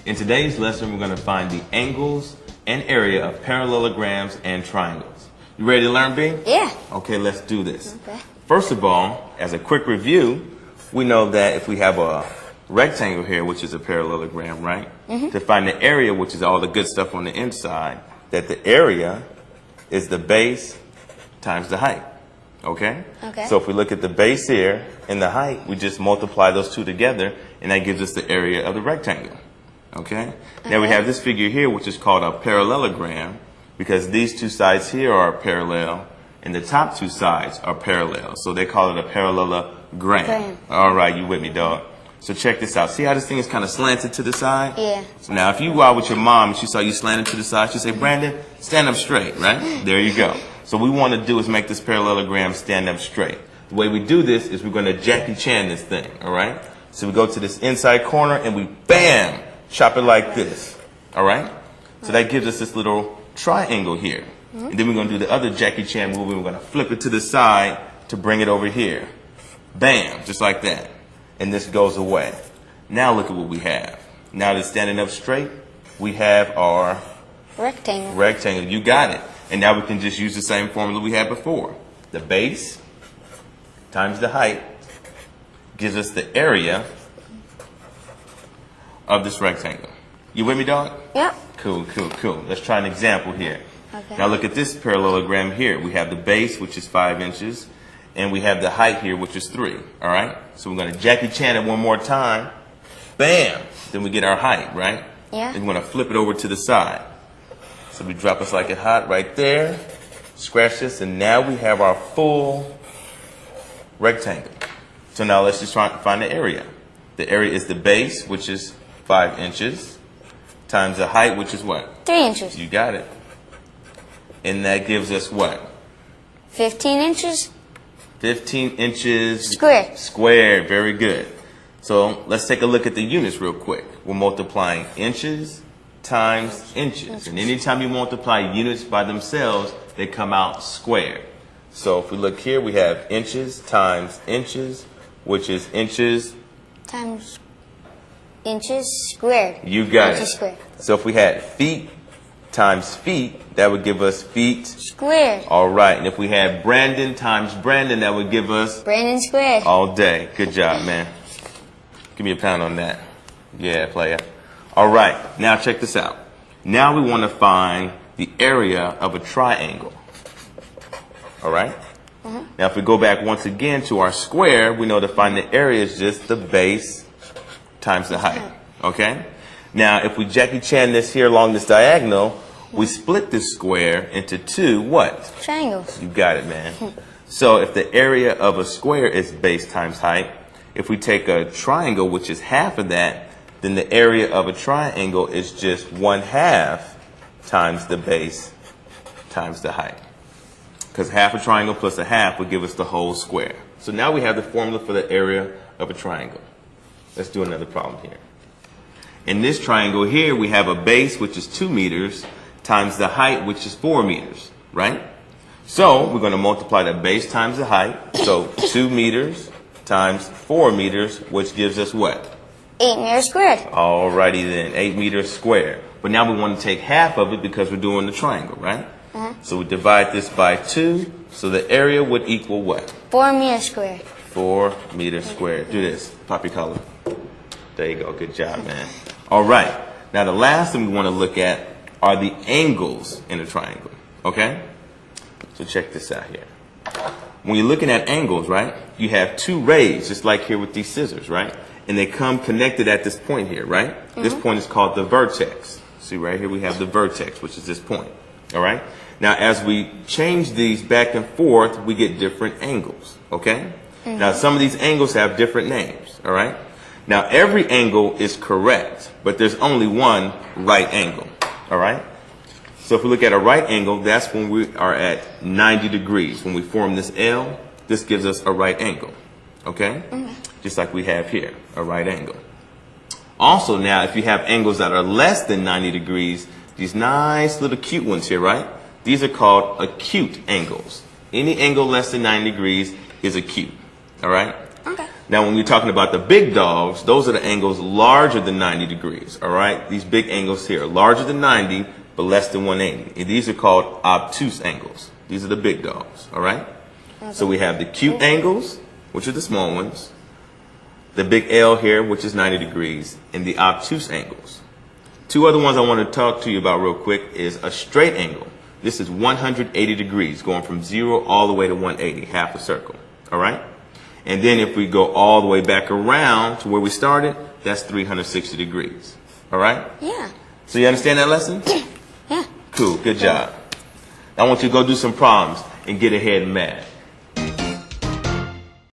In today's lesson, we're going to find the angles and area of parallelograms and triangles. You ready to learn, B? Yeah. Okay, let's do this. Okay. First of all, as a quick review, we know that if we have a rectangle here, which is a parallelogram, right? To find the area, which is all the good stuff on the inside, that the area is the base times the height. Okay? Okay. So if we look at the base here and the height, we just multiply those two together, and that gives us the area of the rectangle. Okay? Now we have this figure here, which is called a parallelogram, because these two sides here are parallel, and the top two sides are parallel. So they call it a parallelogram. All right, you with me, dog? So check this out. See how this thing is kind of slanted to the side? Yeah. So now if you go out with your mom and she saw you slanted to the side, she'd say, Brandon, stand up straight, right? There you go. So what we want to do is make this parallelogram stand up straight. The way we do this is we're going to Jackie Chan this thing, all right? So we go to this inside corner and we, bam, chop it like this, all right? So that gives us this little triangle here. And then we're going to do the other Jackie Chan move, and we're going to flip it to the side to bring it over here. Bam, just like that. And this goes away. Now look at what we have. Now that it's standing up straight, we have our rectangle. You got it. And now we can just use the same formula we had before. The base times the height gives us the area of this rectangle. You with me, dog? Yep. Cool, cool, cool. Let's try an example here. Okay. Now look at this parallelogram here. We have the base, which is 5 inches, and we have the height here, which is 3. All right? So we're going to Jackie Chan it one more time. Bam! Then we get our height, right? Yeah. Then we're going to flip it over to the side. So we drop us like it hot right there. Scratch this, and now we have our full rectangle. So now let's just try to find the area. The area is the base, which is 5 inches, times the height, which is what? 3 inches. You got it. And that gives us what? 15 inches. 15 inches Squared. Very good. So let's take a look at the units real quick. We're multiplying inches times inches. And anytime you multiply units by themselves, they come out squared. So if we look here, we have inches times inches, which is inches Times inches squared. You got Inches it. squared. So if we had feet times feet, that would give us feet Squared. All right. And if we had Brandon times Brandon, that would give us Brandon squared. all day. Good job, man. Give me a pound on that. Yeah, player. All right. Now check this out. Now we want to find the area of a triangle. All right? Now if we go back once again to our square, we know to find the area is just the base times the height. Okay? Now if we Jackie Chan this here along this diagonal, we split this square into two what? Triangles. You got it, man. So if the area of a square is base times height, if we take a triangle, which is half of that, then the area of a triangle is just 1/2 times the base times the height. Because half a triangle plus a half would give us the whole square. So now we have the formula for the area of a triangle. Let's do another problem here. In this triangle here, we have a base, which is 2 meters, times the height, which is 4 meters, right? So we're going to multiply the base times the height. So 2 meters times 4 meters, which gives us what? 8 meters squared. Alrighty then, 8 meters squared. But now we want to take half of it because we're doing the triangle, right? So we divide this by 2, so the area would equal what? 4 meters squared. 4 meters squared. Do this. Pop your color. There you go. Good job, man. All right. Now the last thing we want to look at are the angles in a triangle. Okay? So check this out here. When you're looking at angles, right, you have 2 rays, just like here with these scissors, right? And they come connected at this point here, right? This point is called the vertex. See right here we have the vertex, which is this point. All right? Now, as we change these back and forth, we get different angles, okay? Now, some of these angles have different names, all right? Now, every angle is correct, but there's only one right angle, all right? So if we look at a right angle, that's when we are at 90 degrees. When we form this L, this gives us a right angle, okay? Just like we have here, a right angle. Also, now, if you have angles that are less than 90 degrees, these nice little cute ones here, right? These are called acute angles. Any angle less than 90 degrees is acute. All right? Okay. Now, when we're talking about the big dogs, those are the angles larger than 90 degrees, all right? These big angles here, larger than 90, but less than 180. And these are called obtuse angles. These are the big dogs, all right? So we have the acute angles, which are the small ones, the big L here, which is 90 degrees, and the obtuse angles. Two other ones I want to talk to you about real quick is a straight angle. This is 180 degrees, going from 0 all the way to 180, half a circle, all right? And then if we go all the way back around to where we started, that's 360 degrees, all right? Yeah. So you understand that lesson? Yeah. Cool, good job. I want you to go do some problems and get ahead in math.